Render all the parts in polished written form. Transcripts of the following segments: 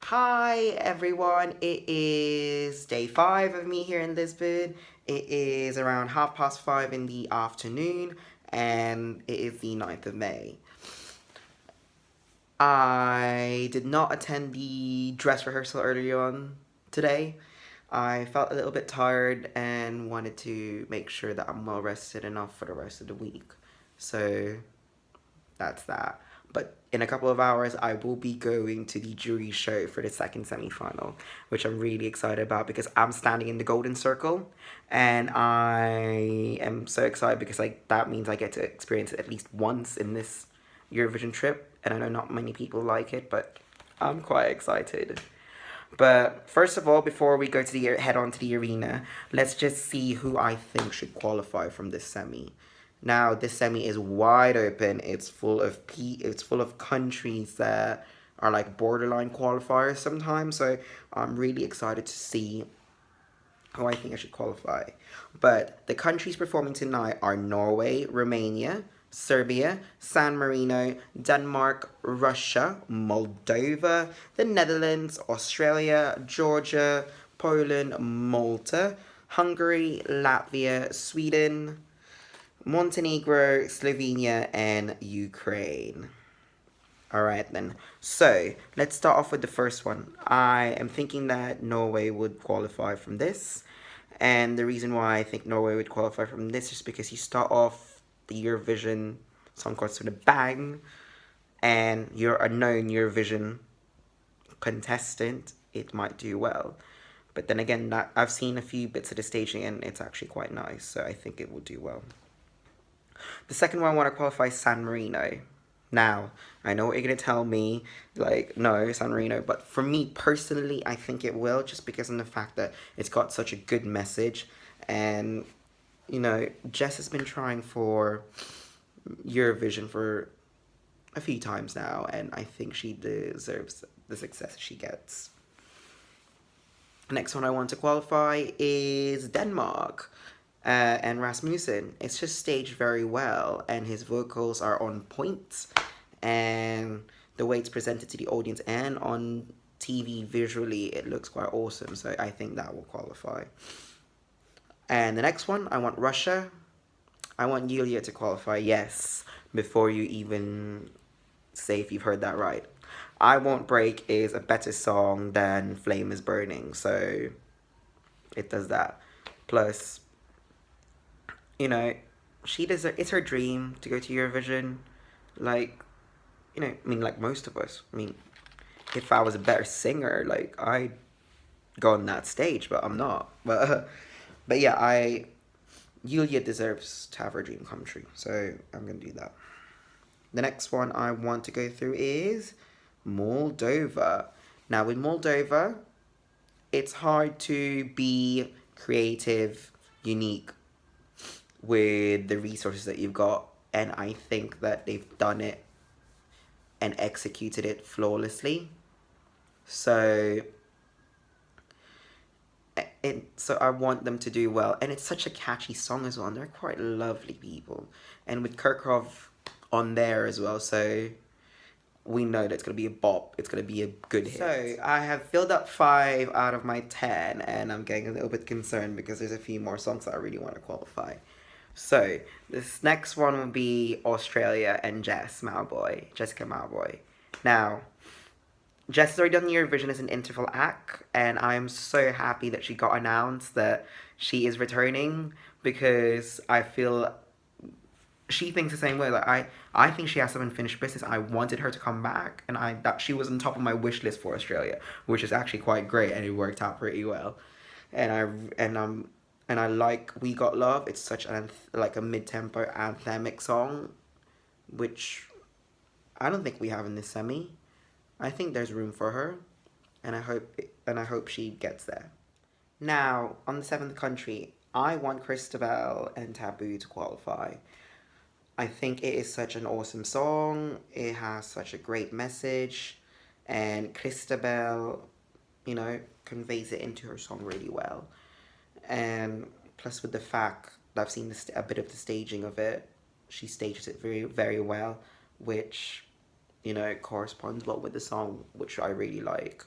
Hi everyone, it is day 5 of me here in Lisbon. It is around 5:30 in the afternoon and it is the 9th of May. I did not attend the dress rehearsal earlier on today. I felt a little bit tired and wanted to make sure that I'm well rested enough for the rest of the week. So that's that. But in a couple of hours, I will be going to the jury show for the second semi-final, which I'm really excited about because I'm standing in the golden circle, and I am so excited because like that means I get to experience it at least once in this Eurovision trip, and I know not many people like it, but I'm quite excited. But first of all, before we go to the head on to the arena, let's just see who I think should qualify from this semi. Now this semi is wide open. It's full of countries that are like borderline qualifiers sometimes. So I'm really excited to see who I think I should qualify. But the countries performing tonight are Norway, Romania, Serbia, San Marino, Denmark, Russia, Moldova, the Netherlands, Australia, Georgia, Poland, Malta, Hungary, Latvia, Sweden, Montenegro, Slovenia, and Ukraine. Alright then. So, let's start off with the first one. I am thinking that Norway would qualify from this. And the reason why I think Norway would qualify from this is because you start off the Eurovision Song Contest with a bang, and you're a known Eurovision contestant, it might do well. But then again, that I've seen a few bits of the staging and it's actually quite nice, so I think it will do well. The second one I want to qualify is San Marino. Now, I know what you're going to tell me, like, no, San Marino, but for me personally, I think it will, just because of the fact that it's got such a good message, and, you know, Jess has been trying for Eurovision for a few times now, and I think she deserves the success she gets. Next one I want to qualify is Denmark. And Rasmussen. It's just staged very well, and his vocals are on point, and the way it's presented to the audience and on TV visually, it looks quite awesome. So I think that will qualify. And the next one, I want Russia. I want Yulia to qualify. Yes, before you even say if you've heard that right. I Won't Break is a better song than Flame is Burning, so it does that. Plus, you know, she deserves. It's her dream to go to Eurovision. Like, you know, I mean, like most of us. I mean, if I was a better singer, like I'd go on that stage, but I'm not. But yeah, Yulia deserves to have her dream come true. So I'm gonna do that. The next one I want to go through is Moldova. Now with Moldova, it's hard to be creative, unique, with the resources that you've got, and I think that they've done it and executed it flawlessly. So so I want them to do well, and it's such a catchy song as well, and they're quite lovely people, and with Kirkov on there as well, so we know that it's going to be a bop, it's going to be a good hit. So I have filled up 5 out of my 10, and I'm getting a little bit concerned because there's a few more songs that I really want to qualify. So, this next one will be Australia and Jessica Mauboy. Now, Jess has already done Eurovision as an interval act, and I am so happy that she got announced that she is returning, because I feel she thinks the same way. Like I think she has some unfinished business. I wanted her to come back, and that she was on top of my wish list for Australia, which is actually quite great, and it worked out pretty well. And I like We Got Love. It's such like a mid-tempo anthemic song, which I don't think we have in this semi. I think there's room for her, and I hope she gets there. Now, on the 7th country, I want Christabel and Taboo to qualify. I think it is such an awesome song. It has such a great message, and Christabel, you know, conveys it into her song really well. And plus, with the fact that I've seen a bit of the staging of it, she stages it very, very well. which, you know, corresponds well with the song, which I really like.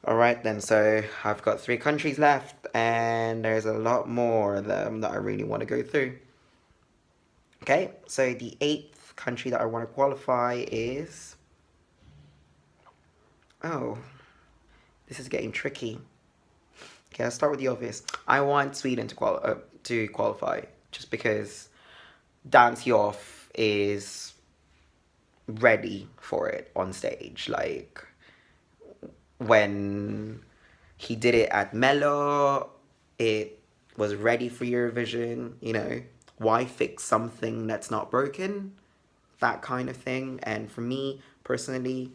Alright then, so I've got 3 countries left, and there's a lot more of them that I really want to go through. Okay, so the 8th country that I want to qualify is... Oh, this is getting tricky. Okay, I'll start with the obvious. I want Sweden to qualify, just because Dance Yoff is ready for it on stage. Like, when he did it at Mello, it was ready for Eurovision, you know. Why fix something that's not broken? That kind of thing. And for me, personally,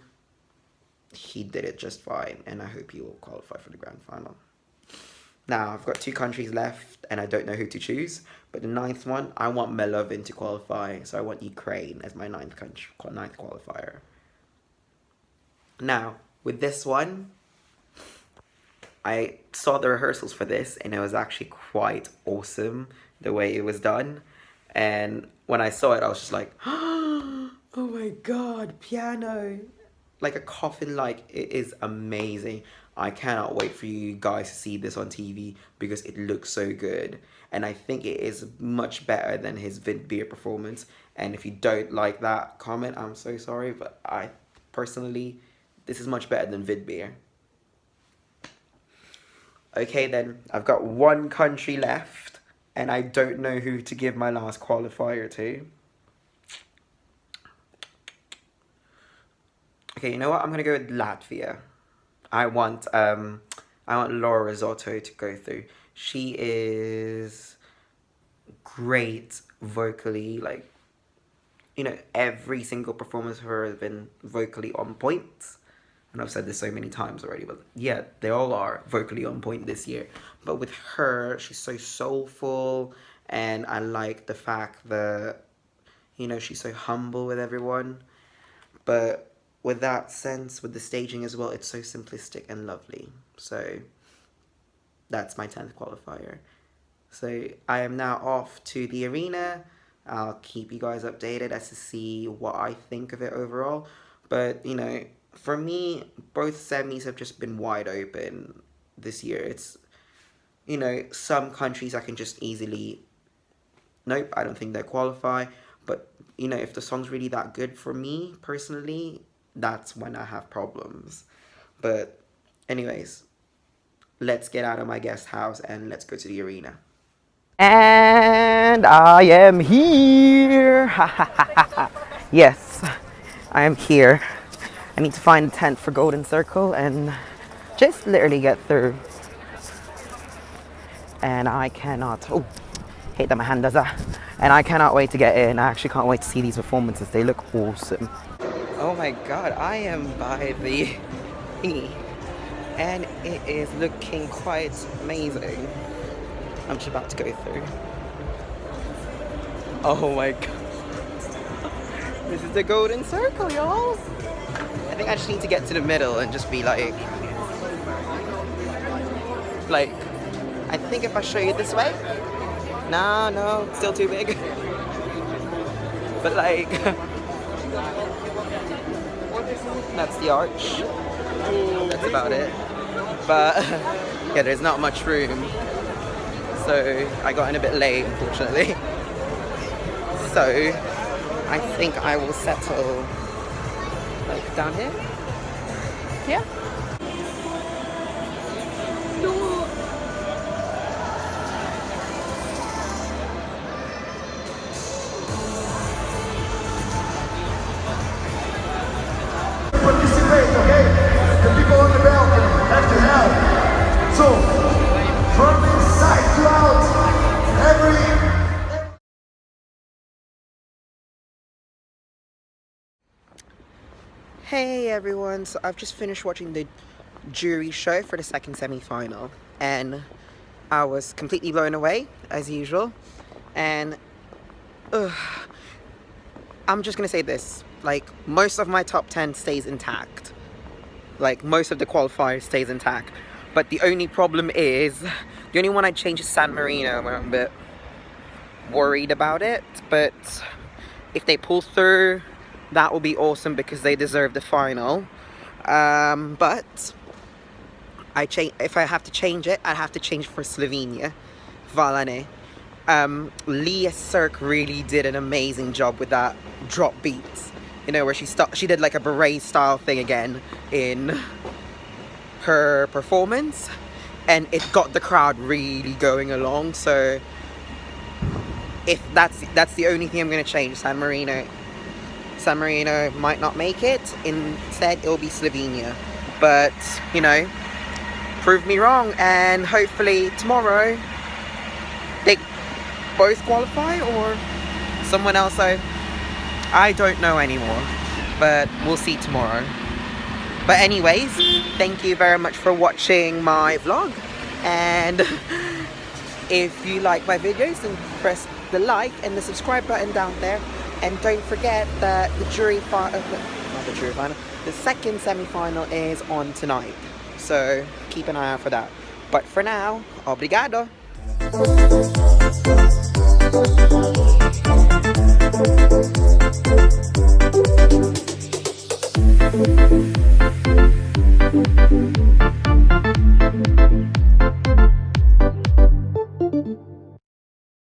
he did it just fine, and I hope he will qualify for the grand final. Now, I've got 2 countries left, and I don't know who to choose. But the 9th one, I want Melovin to qualify, so I want Ukraine as my 9th qualifier. Now, with this one, I saw the rehearsals for this, and it was actually quite awesome, the way it was done. And when I saw it, I was just like, oh my god, piano. Like a coffin, like, it is amazing. I cannot wait for you guys to see this on TV because it looks so good. And I think it is much better than his Vidbeer performance. And if you don't like that comment, I'm so sorry. But I personally, this is much better than Vidbeer. Okay then, I've got 1 country left. And I don't know who to give my last qualifier to. Okay, you know what? I'm gonna go with Latvia. I want Laura Risotto to go through. She is great vocally. Like, you know, every single performance of her has been vocally on point. And I've said this so many times already, but yeah, they all are vocally on point this year. But with her, she's so soulful, and I like the fact that, you know, she's so humble with everyone. But with that sense, with the staging as well, it's so simplistic and lovely. So that's my 10th qualifier. So I am now off to the arena. I'll keep you guys updated as to see what I think of it overall. But, you know, for me, both semis have just been wide open this year. It's, you know, some countries I can just easily, nope, I don't think they qualify. But, you know, if the song's really that good for me, personally, that's when I have problems. But anyways, let's get out of my guest house and let's go to the arena. And I am here. Yes, I am here. I need to find a tent for Golden Circle and just literally get through. And I cannot, oh, hate that my hand does that. And I cannot wait to get in. I actually can't wait to see these performances. They look awesome. Oh my god, I am by the thingy, and it is looking quite amazing. I'm just about to go through. Oh my god. This is the Golden Circle, y'all. I think I just need to get to the middle and just be like, I think if I show you this way, no, still too big. But like, that's the arch. That's about it. But yeah, there's not much room. So I got in a bit late, unfortunately. So I think I will settle like down here. Yeah. Participate, okay? The people on the balcony have to help. So, from inside to out, Hey everyone, so I've just finished watching the jury show for the second semi-final, and I was completely blown away, as usual. And I'm just gonna say this, like, most of my top 10 stays intact. Like, most of the qualifiers stays intact. But the only problem is, the only one I changed is San Marino, where I'm a bit worried about it. But If they pull through, that will be awesome because they deserve the final. But if I have to change it, I have to change for Slovenia. Valane. Leah Cirque really did an amazing job with that drop beats. You know, where she did like a beret style thing again in her performance, and it got the crowd really going along. So if that's the only thing I'm going to change. San Marino might not make it. Instead, it'll be Slovenia. But, you know, prove me wrong, and hopefully tomorrow they both qualify, or someone else. I don't know anymore, but we'll see tomorrow. But anyways, thank you very much for watching my vlog, and if you like my videos, then press the like and the subscribe button down there, and don't forget that the second semi-final is on tonight, so keep an eye out for that. But for now, obrigado!